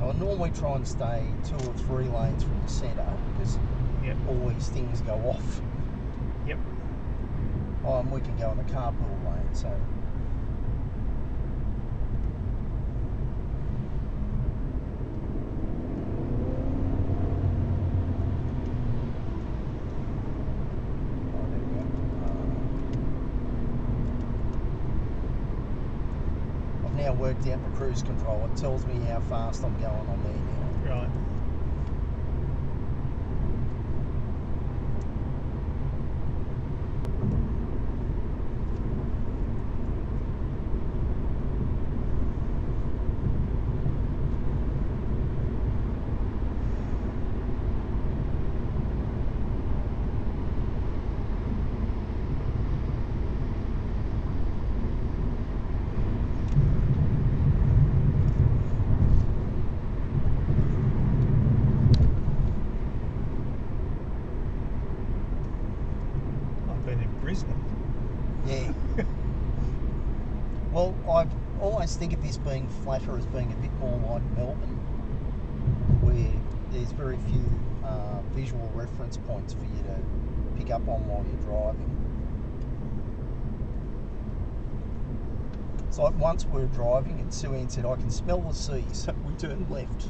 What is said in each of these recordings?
So I normally try and stay 2 or 3 lanes from the centre because all these things go off. Yep. Oh, and we can go in the carpool lane, so. Oh, there we go. I've now worked out the cruise control. It tells me how fast I'm going on there now. Right. Yeah. Well, I always think of this being flatter as being a bit more like Melbourne, where there's very few visual reference points for you to pick up on while you're driving. It's like once we were driving and Suanne said, I can smell the sea, so we turned left.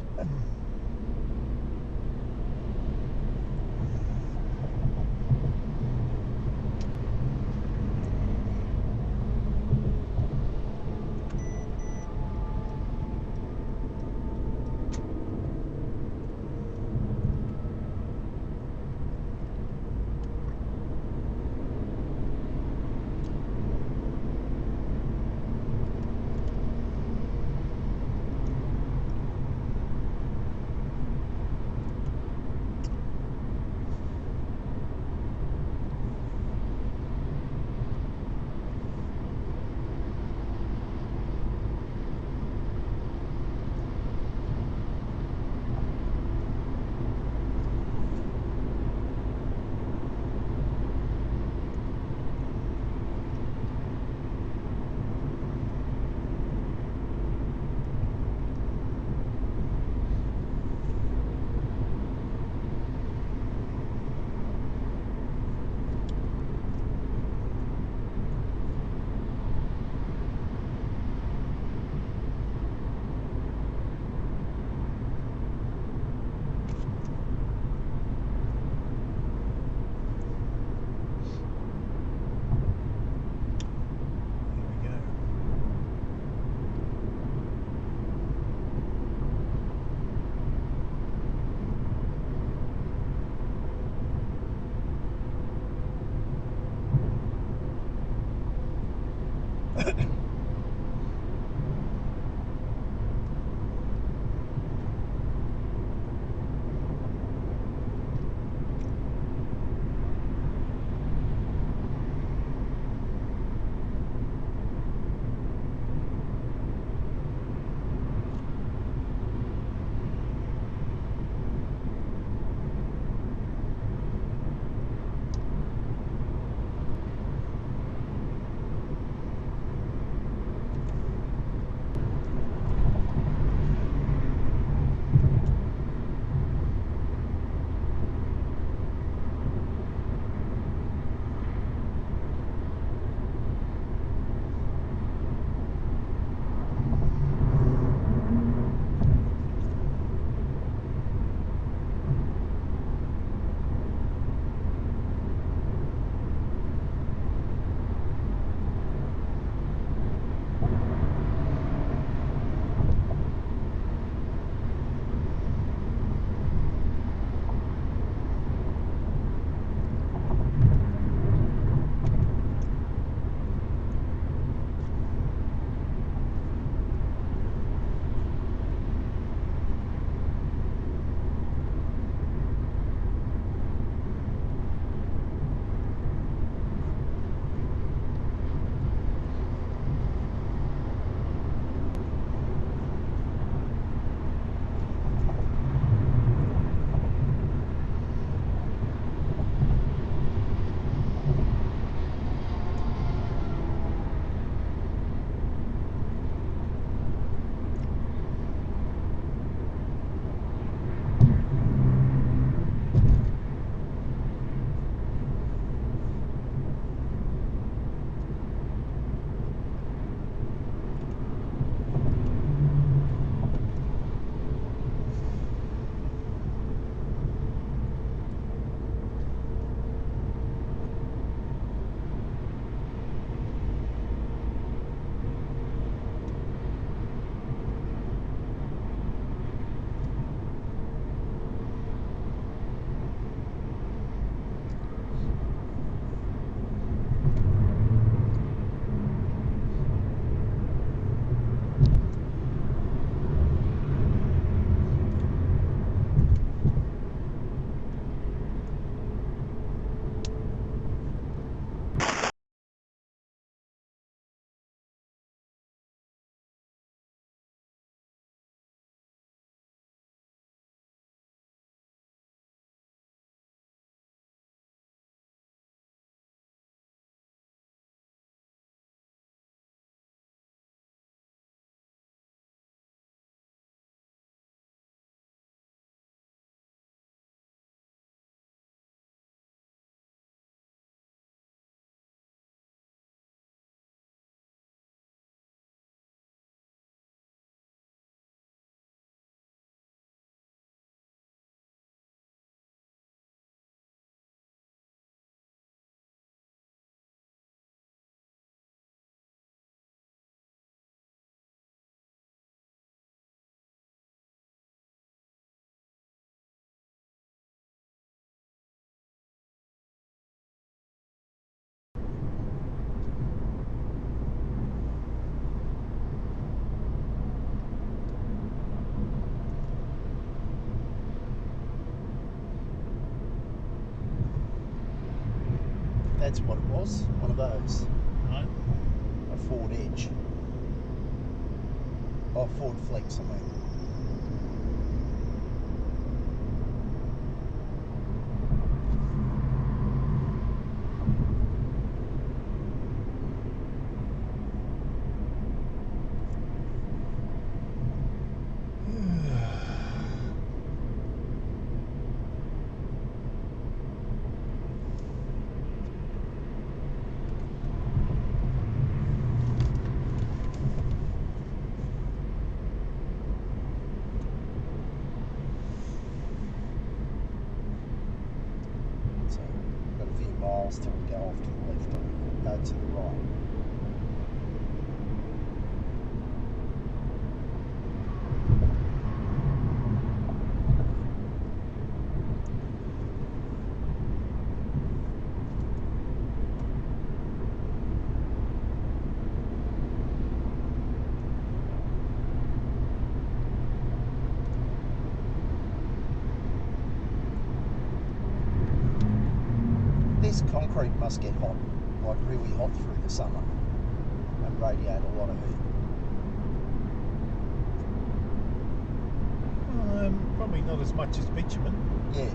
That's what it was. One of those. Right. A Ford Edge. Oh, Ford Flex, I mean. So, got a few miles till we go off to the left and go to the right. This concrete must get hot, like really hot through the summer, and radiate a lot of heat. Probably not as much as bitumen. Yeah.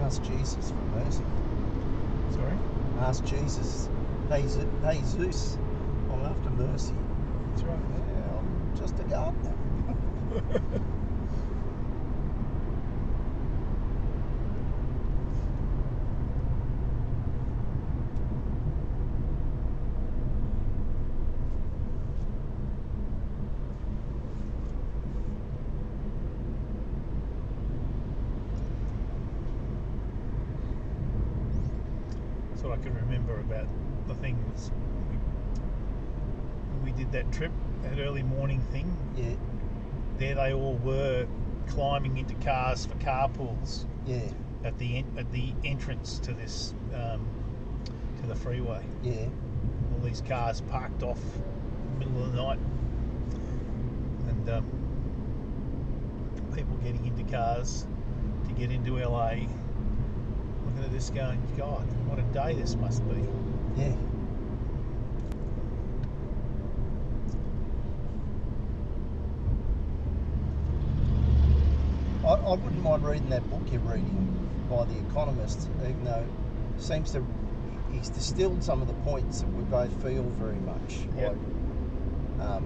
Ask Jesus for mercy. Sorry? Ask Jesus. Hey Zeus, I'm after mercy. That's right. Yeah, I'm just a gardener. So I can remember about the things we did that trip, that early morning thing. Yeah, There they all were climbing into cars for carpools yeah, at the entrance to this to the freeway. yeah. All these cars parked off middle of the night, and people getting into cars to get into LA. Looking at this going, God, what a day this must be. Yeah. I wouldn't mind reading that book you're reading by The Economist, even though it seems to he's distilled some of the points that we both feel very much. Yep. Like,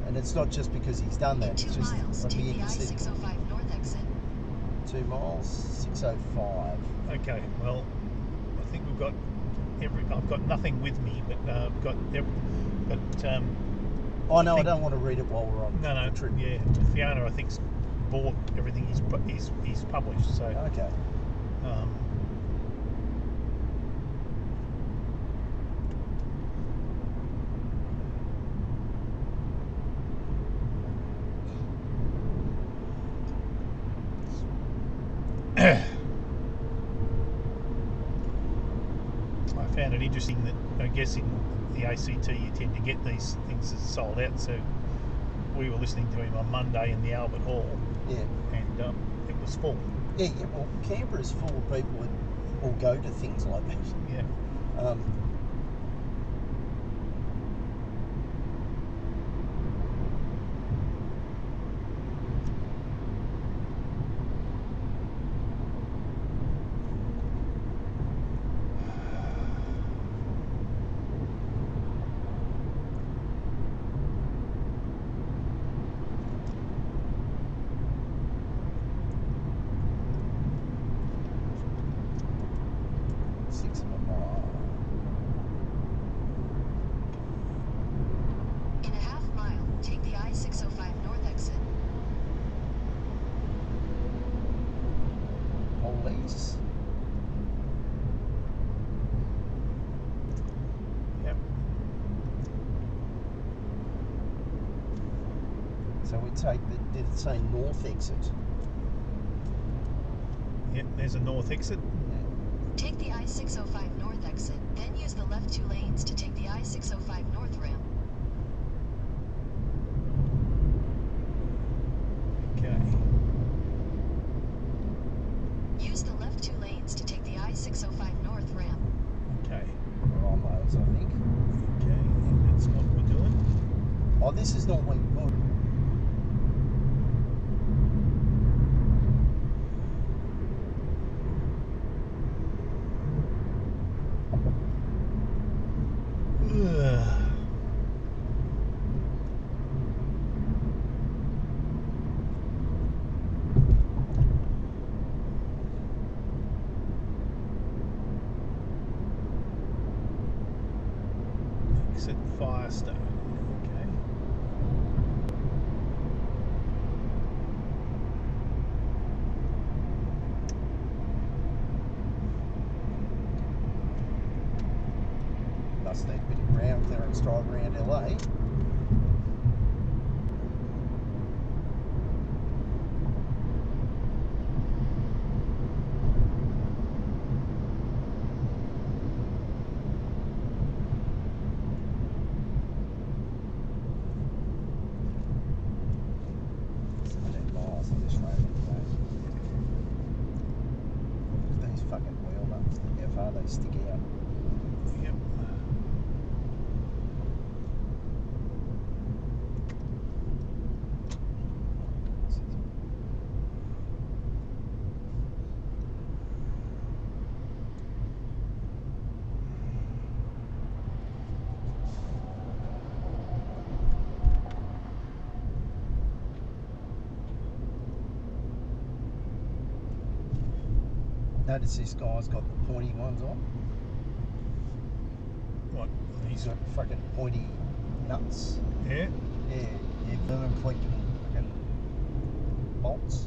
and it's not just because he's done that. It's just I'd be interested. 605 north exit. 2 miles, 605. Okay, well, I think we've got I've got nothing with me, but Oh no, I think- don't want to read it while we're on no, the trip. yeah, Fiona, I think's bought everything he's published. So, Okay. I found it interesting that I guess in the ACT you tend to get these things as sold out. So we were listening to him on Monday in the Albert Hall, Yeah. and it was full. Yeah, well, Canberra's full of people that all go to things like that. Yeah, Um, Six of a mile. In a half mile, take the I-605 north exit. Police. Yep. So we take the, did it say north exit? Yep, there's a north exit. Take the I-605 north exit, then use the left 2 lanes to take the I-605 north ramp. Okay. Use the left 2 lanes to take the I-605 north ramp. Okay. We're on those, I think. Okay, and that's what we're doing. Oh, this is normally good. Exit Firestone. Okay. Must need a bit of ground clearance drive around LA. Miles on this road anyway. These fucking wheel nuts, look how far they stick out. Yep. Notice this guy's got the pointy ones on. What? He's got fucking pointy nuts. Yeah. Yeah, vermin collecting fucking bolts.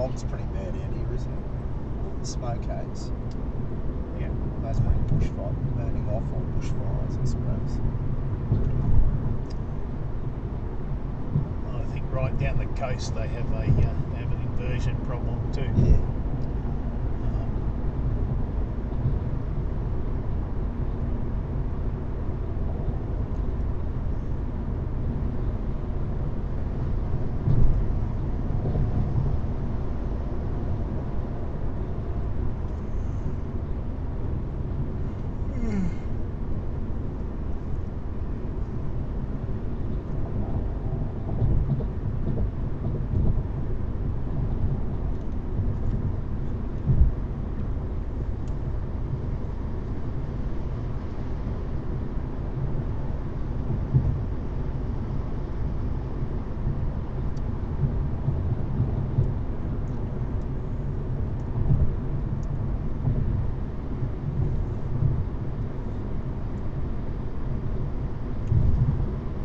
fog's pretty bad out here, isn't it? The smoke haze. Yeah. Must be bushfire, burning off or bushfires, I suppose. I think right down the coast they have an inversion problem too. Yeah.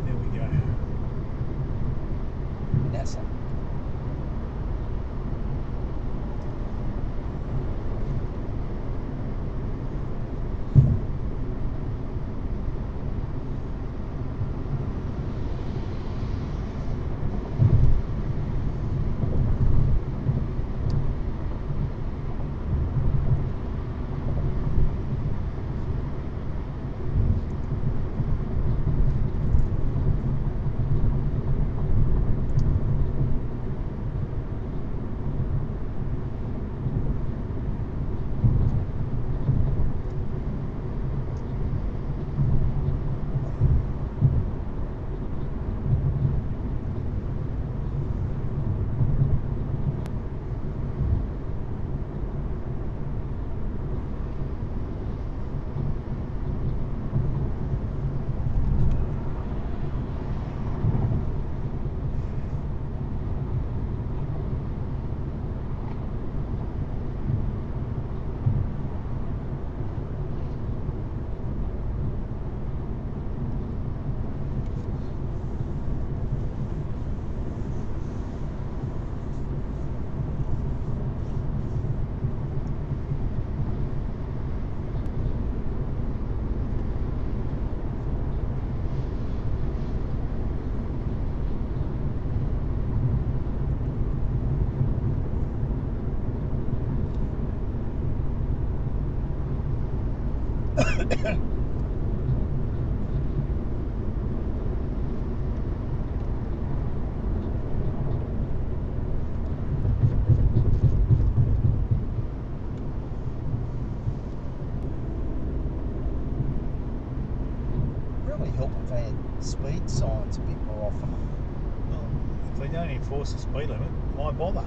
There we go. NASA. Really help if they had speed signs a bit more often. Well, if they don't enforce the speed limit, why bother?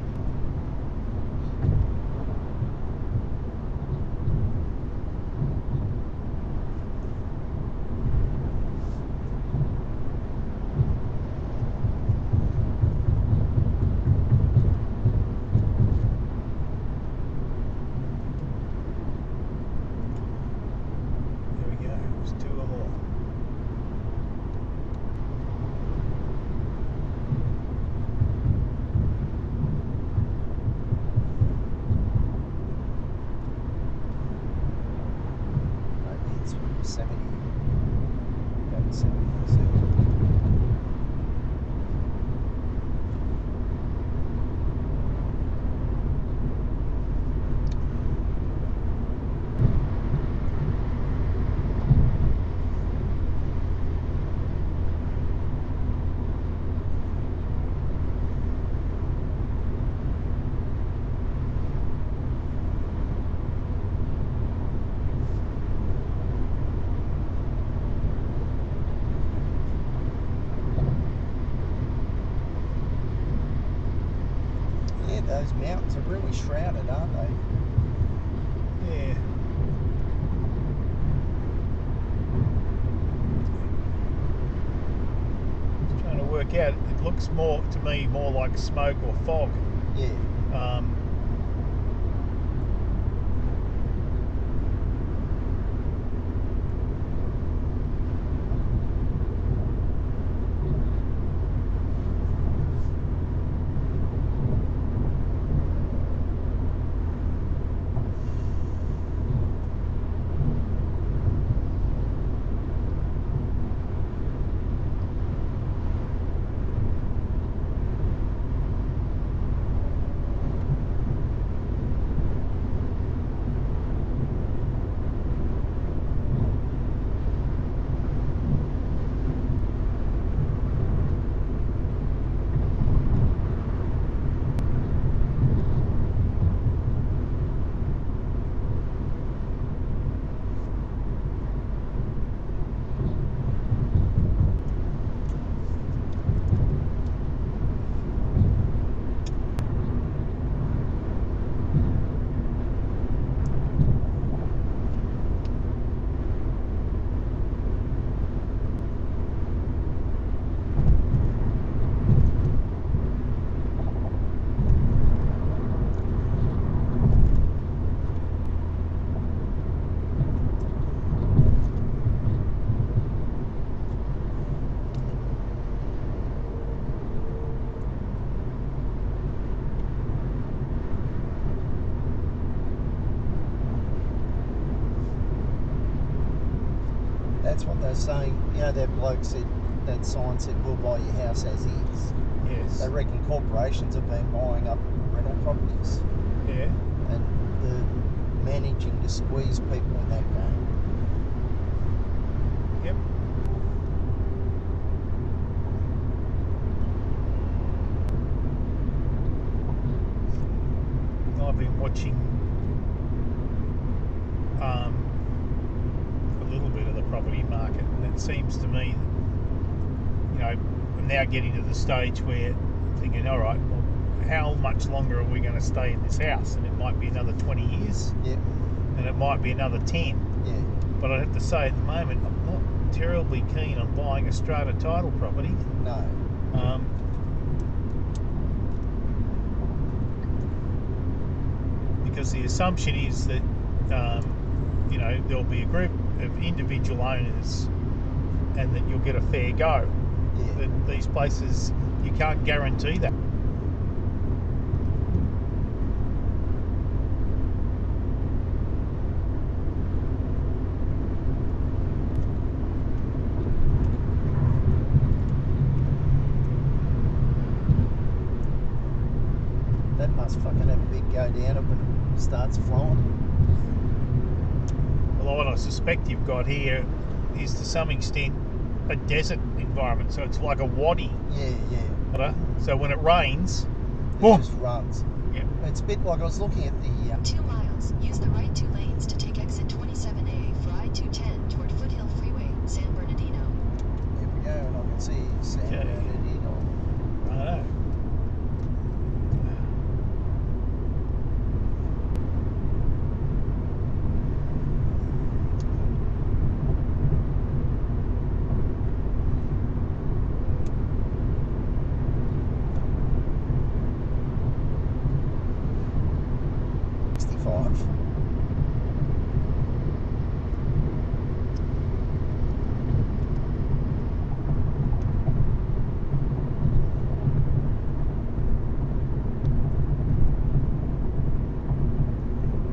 There we go. There's two or more. Maybe it's 70, about 70%. Yeah, those mountains are really shrouded, aren't they? Yeah. Just trying to work out. It looks more to me more like smoke or fog. Yeah. That's what they're saying. You know, that bloke said, that sign said, we'll buy your house as is. Yes. They reckon corporations have been buying up rental properties Yeah. and they're managing to squeeze people in that game. Yep. I've been watching a little bit of the property market, and it seems to me that, you know, I'm now getting to the stage where I'm thinking, all right, well, how much longer are we going to stay in this house? And it might be another 20 years, Yeah, and it might be another 10. yeah. But I have to say, at the moment, I'm not terribly keen on buying a strata title property. No. Because the assumption is that you know, there'll be a group of individual owners and that you'll get a fair go. Yeah. But these places, you can't guarantee that. That must fucking have a big go down it when it starts flowing. Well, what I suspect you've got here is to some extent a desert environment, so it's like a wadi. Yeah, yeah. So when it rains, It boom. just runs. Yep. It's a bit like I was looking at the 2 miles. Use the right 2 lanes to take exit 27A for I-210 toward Foothill Freeway, San Bernardino. There we go, and I can see San Okay. Bernardino. I know.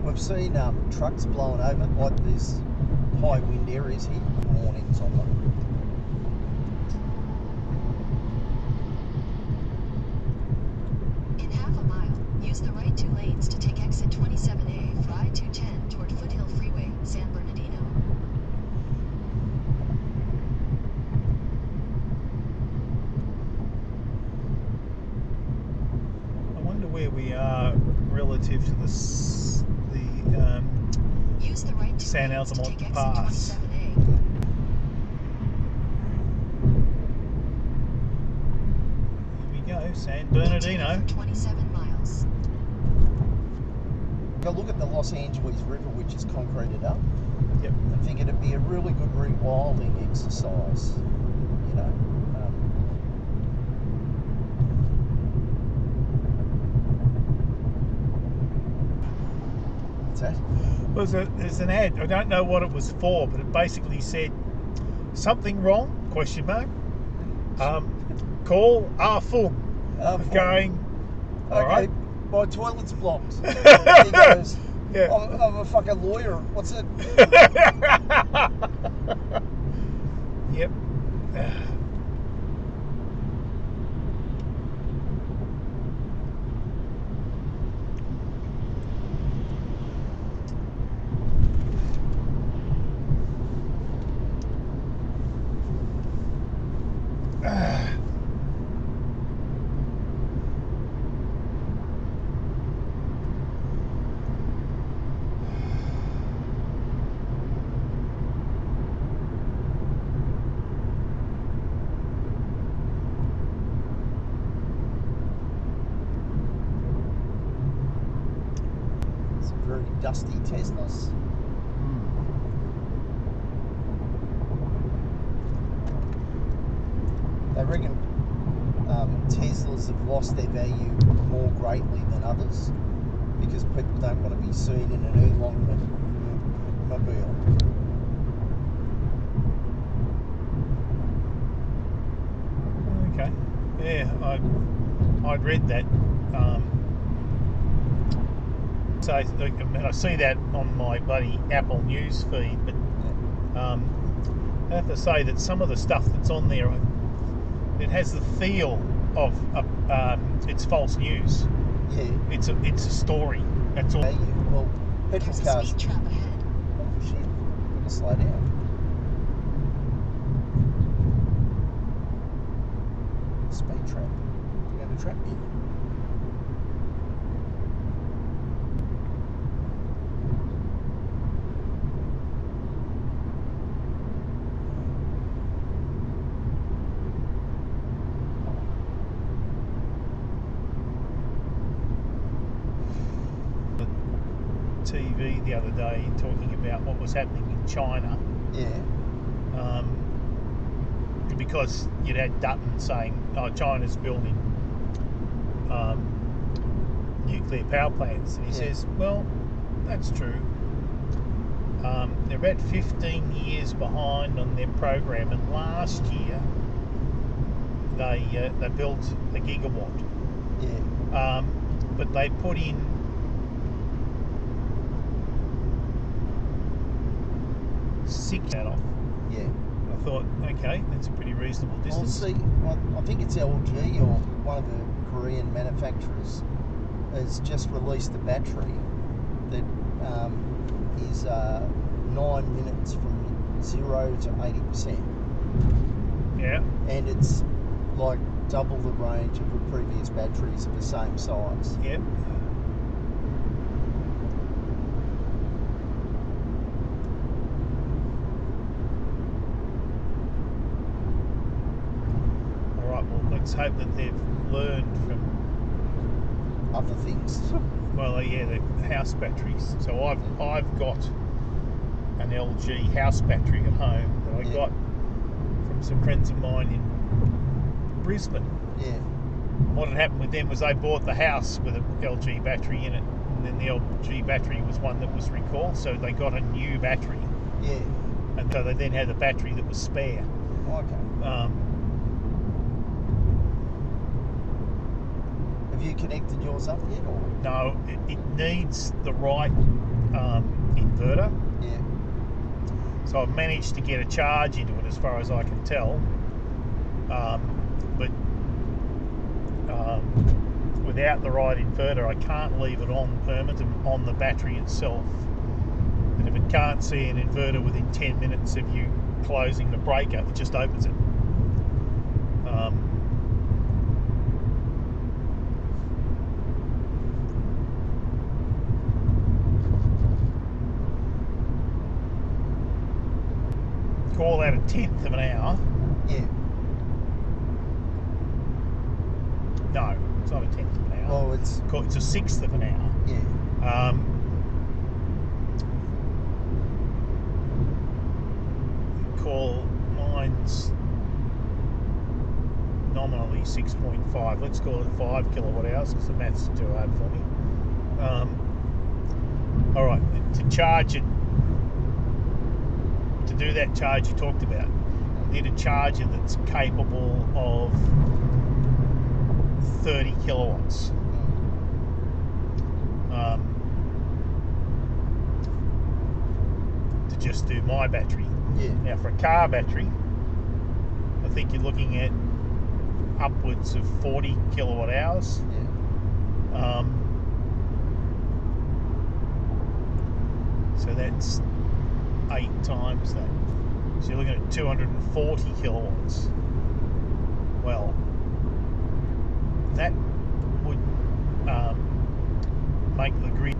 We've seen trucks blowing over, like there's high wind areas here, warnings on them. In half a mile, use the right 2 lanes to take exit 27A for I-210 toward Foothill Freeway, San Bernardino. I wonder where we are relative to Use the right 2 San lanes to Altamont take exit Pass. 27A. Here we go, San Continue Bernardino. for 27 miles. Go look at the Los Angeles River, which is concreted up. Yep. I think it'd be a really good rewilding exercise, you know. What's that? There's an ad. I don't know what it was for, but it basically said something wrong? Question mark. Call full. Going. All Okay, right. my toilet's blocked. He goes, Yeah. I'm a fucking lawyer. What's it? Yep. Some very dusty Teslas. They reckon Teslas have lost their value more greatly than others because people don't want to be seen in an Elon mobile. Okay. Yeah, I'd read that. So I see that on my bloody Apple News feed, but I have to say that some of the stuff that's on there, it has the feel of it's false news. Yeah. It's a story. That's all. Okay, well, petrol There's a cars. speed trap ahead. Oh shit! Gotta slow down. Speed trap. You gonna trap me? TV the other day talking about what was happening in China. Yeah. Because you'd had Dutton saying, "Oh, China's building nuclear power plants," and he says, "Well, that's true. They're about 15 years behind on their program, and last year they built a gigawatt. Yeah. But they put in 6 out of." Yeah. I thought, okay, that's a pretty reasonable distance. Well, see, I think it's LG or one of the Korean manufacturers has just released a battery that is 9 minutes from 0 to 80%. Yeah. And it's like double the range of the previous batteries of the same size. Yep. All right. Well, let's hope that they've learned from Other things. well, yeah, the house batteries. So I've got an LG house battery at home that I got from some friends of mine in Brisbane. Yeah. What had happened with them was they bought the house with an LG battery in it, and then the LG battery was one that was recalled, so they got a new battery. Yeah. And so they then had a battery that was spare. Okay. Have you connected yours up yet? Or? No, it needs the right inverter. Yeah. So I've managed to get a charge into it as far as I can tell. But without the right inverter, I can't leave it on permanent on the battery itself. And if it can't see an inverter within 10 minutes of you closing the breaker, it just opens it. Call that 1/10 of an hour. Yeah. No, it's not 1/10 of an hour. Well, it's... It's 1/6 of an hour. Yeah. Call mine's nominally 6.5. Let's call it 5 kilowatt hours because the maths is too hard for me. All right, to charge it, to do that charge you talked about, you need a charger that's capable of 30 kilowatts. To just do my battery. Yeah. Now for a car battery, I think you're looking at upwards of 40 kilowatt hours. Yeah. So that's 8 times that. So you're looking at 240 kilowatts. Well, that would make the grid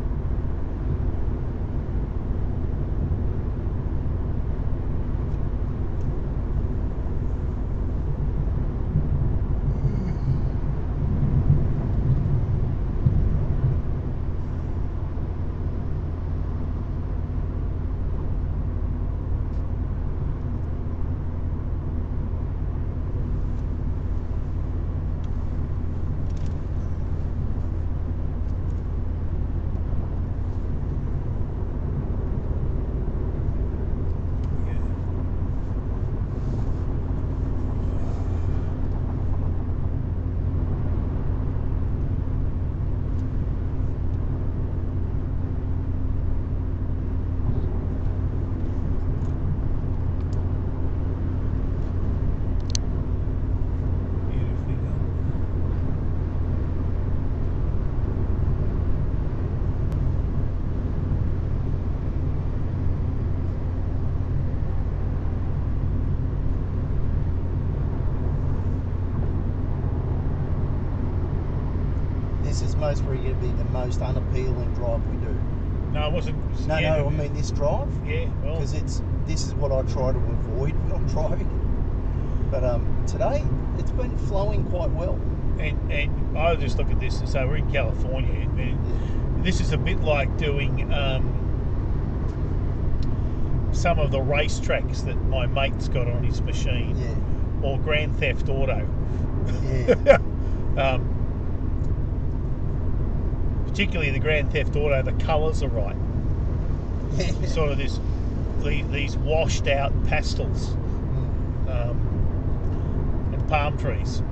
most probably going to be the most unappealing drive we do. No, it wasn't. No, yeah, I mean this drive. Yeah, well. Because this is what I try to avoid when I'm driving. But today, it's been flowing quite well. And I just look at this and say, we're in California. And this is a bit like doing some of the racetracks that my mate's got on his machine. Yeah. Or Grand Theft Auto. Yeah. Particularly the Grand Theft Auto, the colours are right. Yeah. Sort of these washed out pastels and palm trees.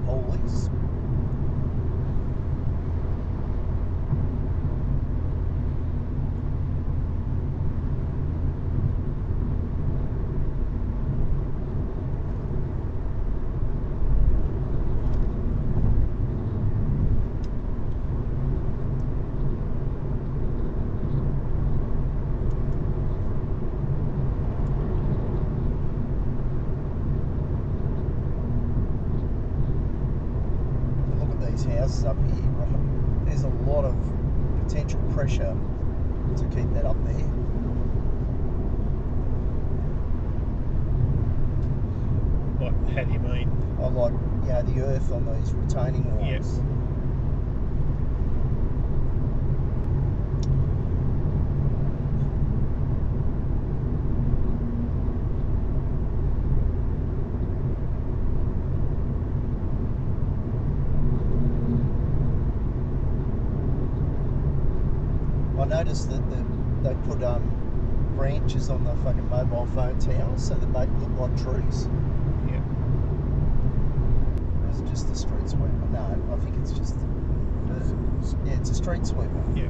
Police. Houses up here, right? There's a lot of potential pressure to keep that up there. What? How do you mean? I like, the earth on these retaining walls. Yes. I noticed that they put branches on the fucking mobile phone towers so they make it look like trees. Yeah. Or is it just the street sweeper? No, I think it's just it's a street sweeper. Yeah.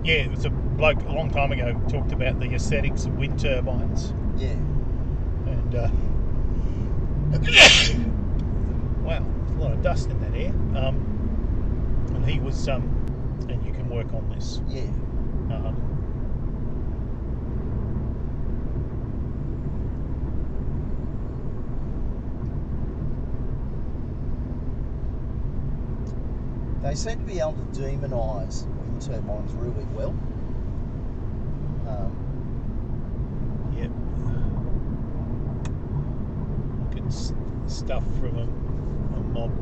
Yeah, it was a bloke a long time ago talked about the aesthetics of wind turbines. Yeah. And wow, there's a lot of dust in that air. And he was and you can work on this. Yeah. They seem to be able to demonise wind turbines really well. Yep. Look at stuff from a mob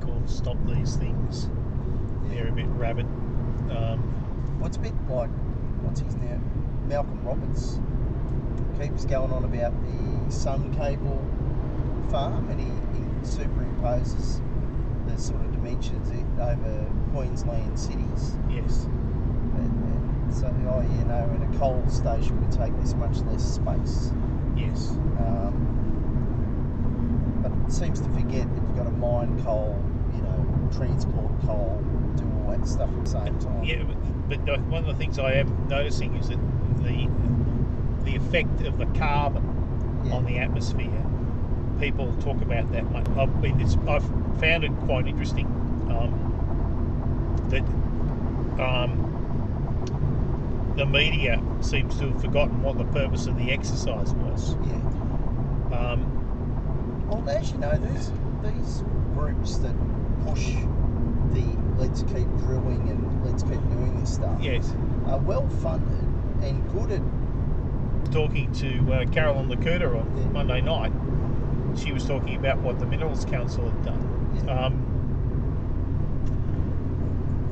called Stop These Things. They're a bit rabid. What's a bit like, what's his name? Malcolm Roberts keeps going on about the sun cable farm, and he superimposes the sort of dimensions over Queensland cities. Yes. And so, in a coal station would take this much less space. Yes. But it seems to forget that you've got to mine coal, transport coal, do all that stuff at the same time. Yeah, but one of the things I am noticing is that the effect of the carbon on the atmosphere, people talk about that much. I've found it quite interesting that the media seems to have forgotten what the purpose of the exercise was. Yeah. Well, as you know, these groups that push the let's keep drilling and let's keep doing this stuff, Yes. are well funded and good at. Talking to Carolyn Lacuta on Monday night, she was talking about what the Minerals Council had done. Yeah.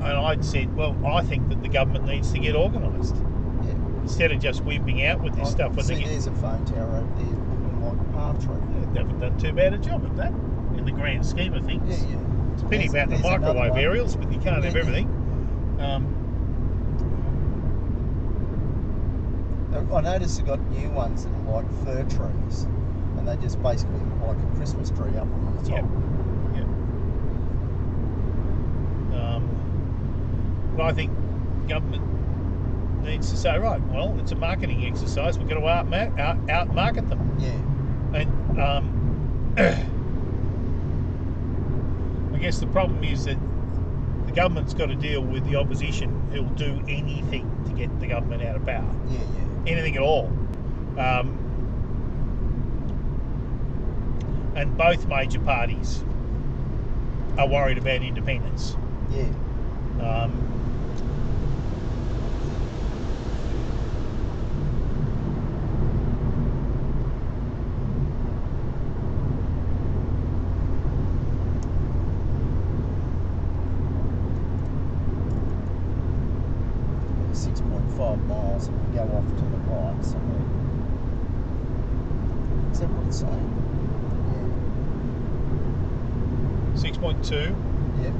And I'd said, well, I think that the government needs to get organised. Yeah. Instead of just wimping out with this stuff. There's a phone tower over there looking like a palm tree. They haven't done too bad a job at that in the grand scheme of things. Yeah. It's a pity about the There's another microwave one. aerials, but you can't have everything. I noticed they got new ones that are like fir trees, and they just basically look like a Christmas tree up on the top. Yep. But I think government needs to say, right, well, it's a marketing exercise. We've got to out-market them. Yeah. And I guess the problem is that the government's got to deal with the opposition who'll do anything to get the government out of power. Yeah. Anything at all. And both major parties are worried about independence. Yeah. 6.5 miles and we go off to the right somewhere. Is that what it's saying? Yeah. 6.2. Yep.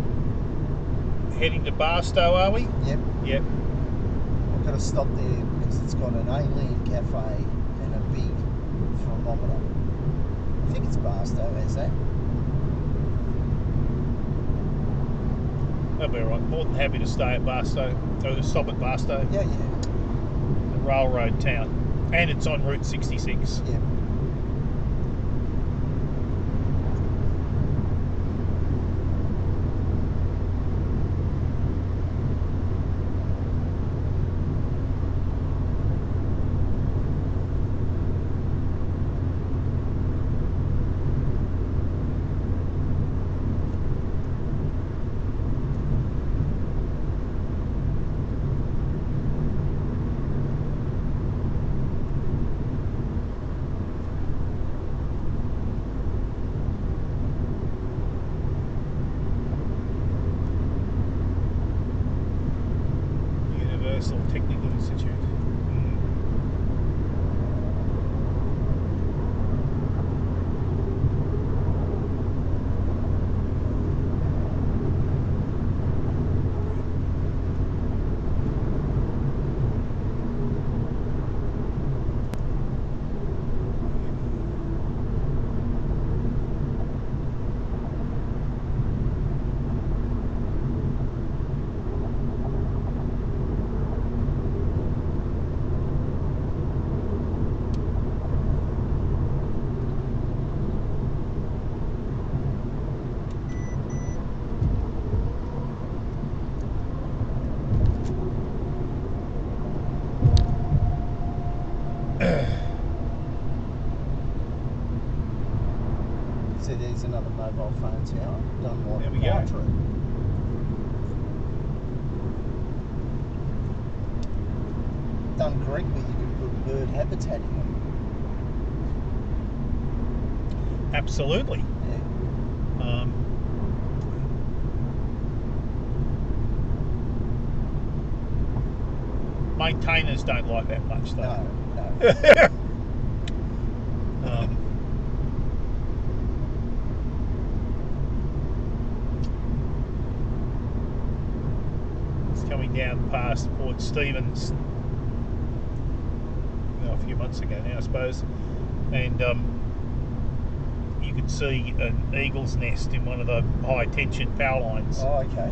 Heading to Barstow, are we? Yep. Yep. I've got to stop there because it's got an alien cafe and a big thermometer. I think it's Barstow, is that? That'll be all right. More than happy to stay at Barstow. Or stop at Barstow. Yeah. The railroad town. And it's on Route 66. Yeah. Technical Institute. So there's another mobile phone tower. Done what? There we go. Done correctly, you could put bird habitat in them. Absolutely. Yeah. Maintainers don't like that much, though. No. It's coming down past Port Stephens a few months ago now, I suppose, and you could see an eagle's nest in one of the high tension power lines. Oh, okay.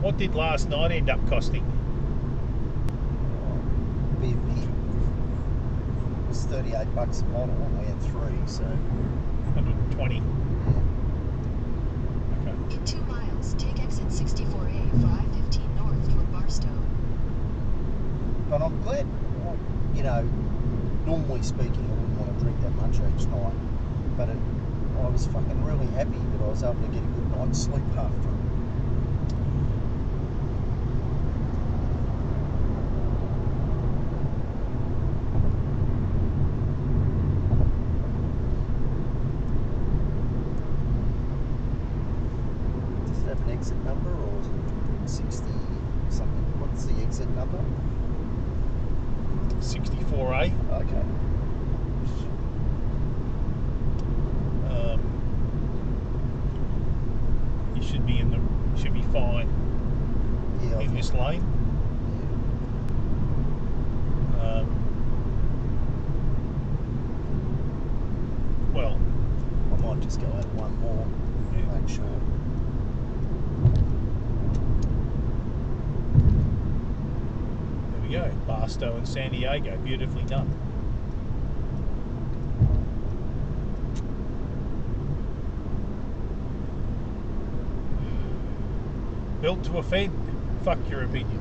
What did last night end up costing? Be a bit. It was $38 a bottle and we had 3, so 120. yeah. Okay. In 2 miles, take exit 64A for I-15 north toward Barstow. But I'm glad, normally speaking, I wouldn't want to drink that much each night. But I was fucking really happy that I was able to get a good night's sleep after it. Does it have an exit number or is it 60 something? What's the exit number? 64A. Okay. You should be fine Yeah. I in think- this lane. Well, I might just go out one more. yeah. Make sure. There we go. Barstow and San Diego, beautifully done. Built to offend. Fuck your opinion.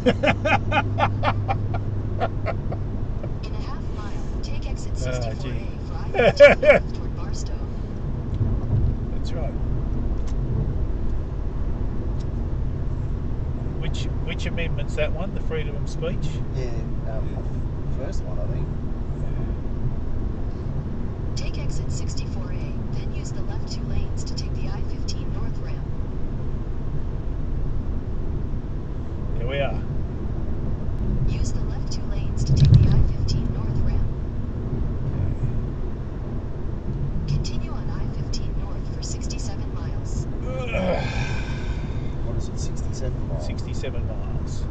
In a half mile, take exit 64A for I-15 north toward Barstow. That's right. Which amendment's that one? The freedom of speech? Yeah. First one, I think. Take exit 64A, then use the left 2 lanes to take the I-15 north ramp. There we are. Use the left 2 lanes to take the I-15 north ramp. Continue on I-15 north for 67 miles. What is it? 67 miles. 67 miles.